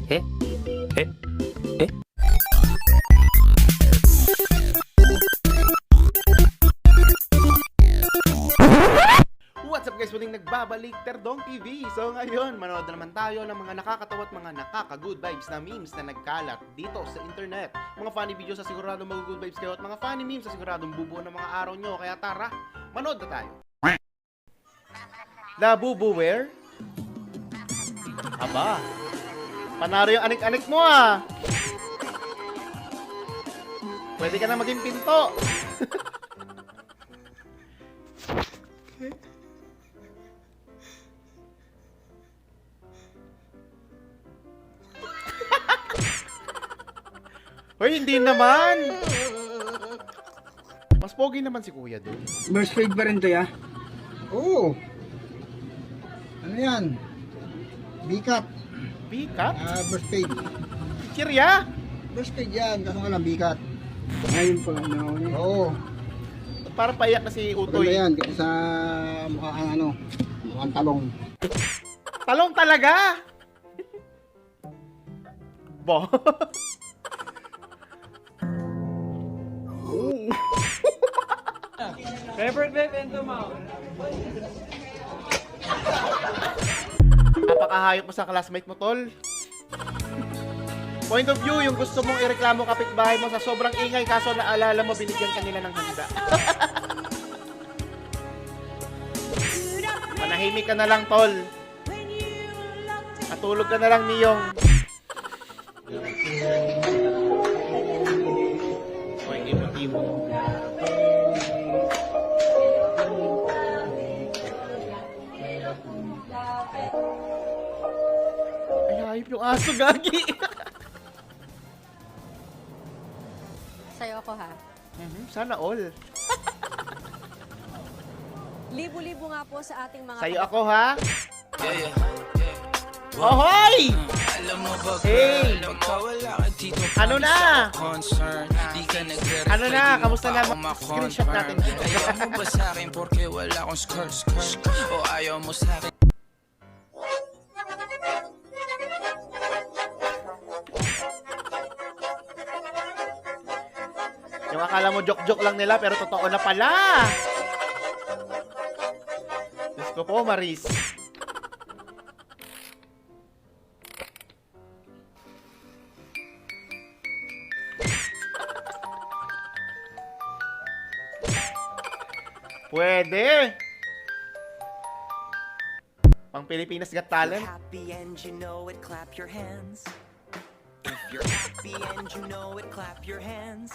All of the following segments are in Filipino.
Eh? Eh? Eh? What's up guys? Muling nagbabalik Terdong TV. So ngayon, manood na naman tayo ng mga nakakatawa at mga nakaka-good vibes na memes na nagkalat dito sa internet. Mga funny videos sa siguradong mag-good vibes kayo at mga funny memes sa siguradong bubuo ng mga araw nyo. Kaya tara, manood na tayo. Labubuware? Aba, panaro yung anik-anik mo ah. Pwede ka na maging pinto. Hoy, hindi naman. Mas pogi naman si kuya doon. Burst fade pa rin to ya? Oo. Ano yan? Bikat. Bikat? Burst fade. Kirya? Burst fade yan. Kaso nga lang bikat. Ayun po lang na. Oo. Parang paiyak na si Maganda Utoy. yan. Kaya sa mukhang ano. Mukhang talong. Talong talaga! Bo. Favorite vape and tumaw. Napakahayop mo sa classmate mo, tol. Point of view, yung gusto mong ireklamo kapitbahay mo sa sobrang ingay kaso naalala mo binigyan kanila ng handa. Manahimik ka na lang, tol. Matulog ka na lang, Niyong. Oy, imo-imo. Ay, hayop yung aso, gagi. Sa'yo ako ha. Sana all. Libo-libo nga po sa ating mga... Sa'yo ako, ha? Ohoy! Hey! Ano na? Ano na? Kamusta na? Screenshot natin. Ayaw mo ba sa akin porque wala akong skirt? O ayaw mo sa akin? Yung akala mo joke-joke lang nila pero totoo na pala. Diyos ko po, Maris. Pwede. Pang Pilipinas Got Talent. Happy and you know it, clap your hands. If you're happy and you know it, clap your hands.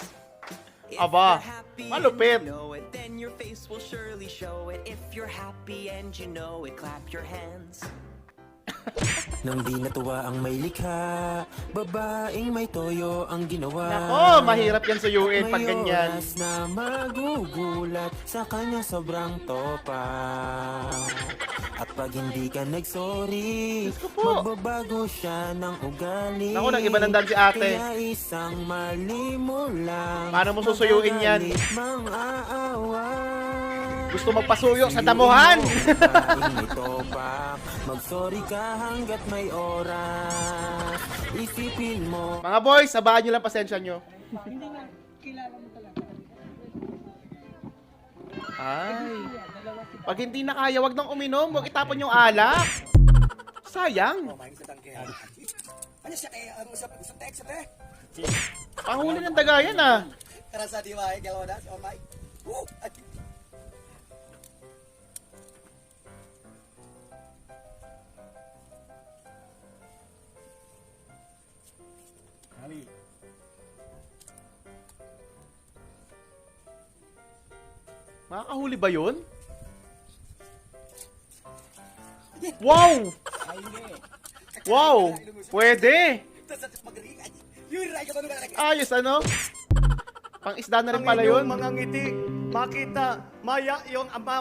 If Aba, you're happy malupit. and you know it, then your face will surely show it. If you're happy and you know it, clap your hands. Nang di natuwa ang may likha, babaeng may toyo ang ginawa. Nako, mahirap yan suyuin pag ganyan. May oras na magugulat sa kanya sobrang topa. At pag hindi ka nagsorry, po. magbabago siya ng ugali. Naku, nag-iba ng dance si ate. Kaya isang mali mo lang, Paano mo susuyuin yan? magalit mang aawa. Gusto magpasuyo sa damuhan. May topak, mag-sorry ka hanggat may oras. Isipin mo. Mga boys, sabahan nyo lang pasensya nyo. Ay. Pag hindi na kaya, wag nang uminom. Wag itapon yung alak. Sayang. Panghuli ng daga yan ah. Makakahuli ba yun? Wow! Wow! Pwede! Ayos ano? Pang isda na rin pala yun. Mga ngiti, makita, maya yung ama,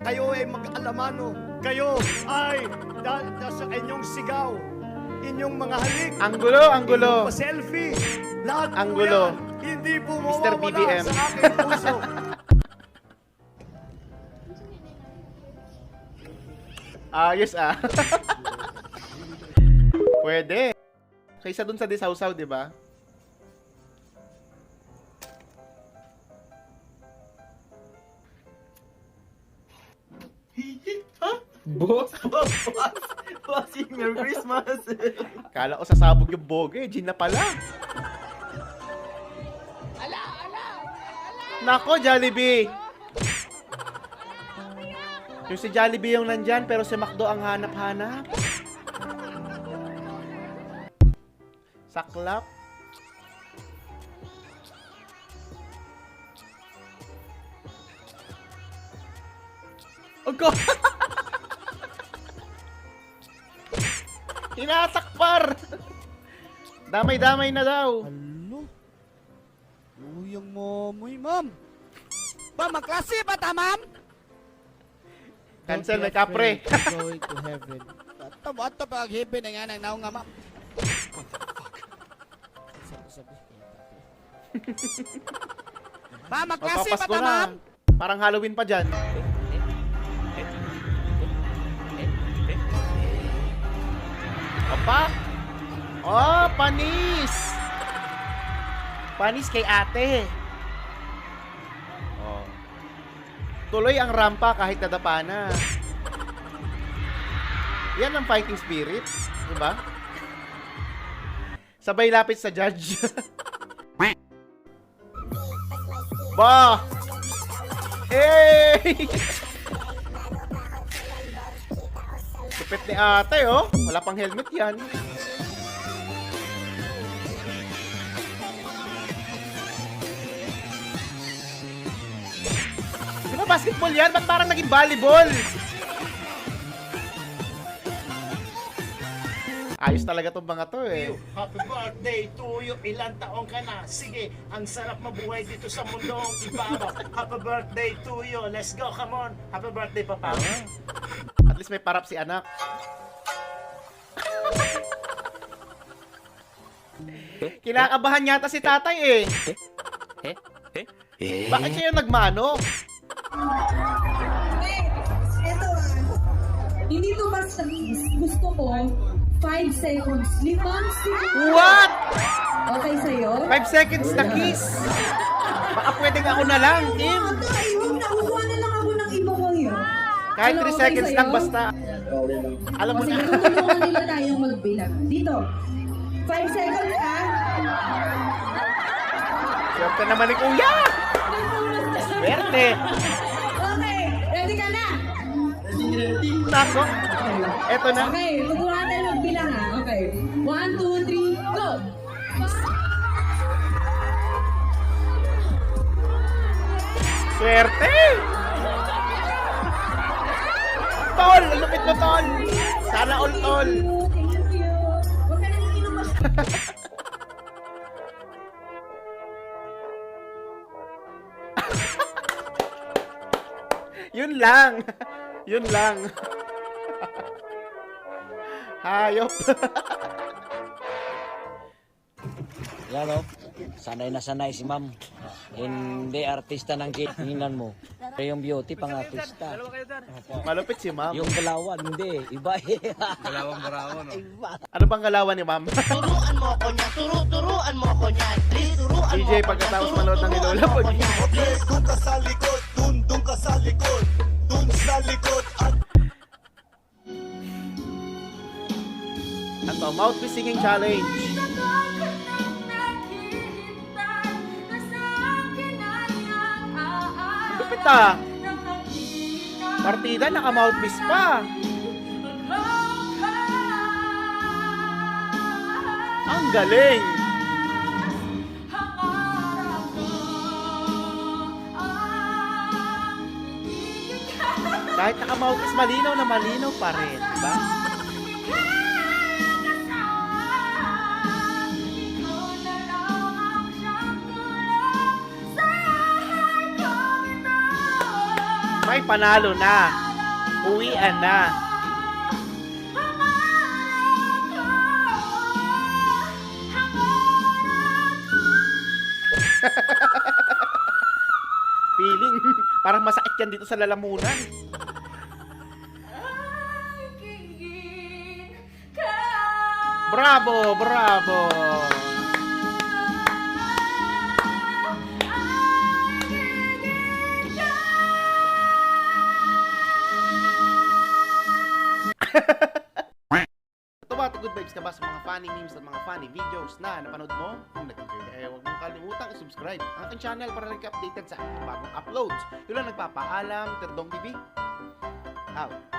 kayo ay mag-alamano. Kayo ay sa inyong sigaw, inyong mga halik, Anggulo, anggulo. inyong pa-selfie, lahat po Anggulo. yan, hindi po Mr. mawawala BBM. sa aking puso. Ayos ah. Pwede. Kaysa dun sa disawsaw, di ba? Bossing, Merry Christmas! Kala ko sasabog yung boge, gin na pala. Nako, Jollibee! Yung si Jollibee yung nandyan, pero si McDo ang hanap-hanap. Saklap. Oh, God! Tinatakpar! Damay-damay na daw. Alo? Luyang momoy, ma'am. Ma'am, maklase ba ta, ma'am? Cancel, may kapre. Going to heaven. Ato pag heaven na nga nang naong nga, ma'am. Sabi. Ma'am, maklase ba Papasko ta, na. ma'am? Parang Halloween pa dyan. Opa! Oh, panis! Panis kay ate. Oh. Tuloy ang rampa kahit nadapa na. Yan ang fighting spirit. Diba? Sabay lapit sa judge. Ba! Hey! Lupit ni ate, oh. Wala pang helmet yan. Di ba basketball yan? Ba't parang naging volleyball? Ayos talaga tong mga to, eh. Happy birthday to you. Ilan taong ka na? Sige, ang sarap mabuhay dito sa mundong ibabaw. Happy birthday to you. Let's go, come on. Happy birthday, Papa. At least may parap si anak. Kinakabahan yata si tatay, eh. Bakit siya yung nagmano? Eto hindi to basta gusto ko 5 seconds. 5 seconds. What? Okay sa'yo? 5 seconds na kiss. Baka pwedeng ako na lang, Kim. Huwag na, kukuha na lang ako ng iba ko yun. Kahit Ano, 3 okay seconds sa'yo? lang basta. Alam mo O, sige, na. tutulungan nila tayong magbilang. Dito. 5 seconds, ha? Swerte naman ni Kuya. Swerte. Okay, ready ka na? Nako. Eto na. Okay, tutulungan tayo magbilang, ha? Okay. 1, 2, 3, go! Swerte. Tol, ang lupit mo, Tol. Sana all, Tol. Thank you. Huwag ka nang iinom mas. Yun lang. Yun lang. Hayop. Yan o, sanay na sanay si ma'am. Hindi artista ng kiningan mo. Pero yung beauty pang artista. Malupit si ma'am. Yung galawan, hindi. Iba eh. Galawang barawo, no? Iba. Ano bang galawan ni ma'am? Turuan mo ko niya, turuan mo ko niya. Please, turuan DJ pagkatapos manood ng Nilola pag Doon ka sa likod, doon ka sa likod, doon sa likod. Ano, mouthpiece singing challenge. Lupit ah. Partida, naka-mouthpiece pa. Ang galing. Kahit naka-mouthpiece, malinaw na malinaw pa rin, diba? May panalo na. Uwian na. Feeling, parang masakit yan dito sa lalamunan. Bravo, bravo. Ito good vibes ka ba sa mga funny memes at mga funny videos na napanood mo? Kung nag-enjoy ka, huwag mong kalimutang i-subscribe ang aking channel para lang ka-updated sa aking bagong uploads. Yun lang nagpapaalam, Terdong TV. Out.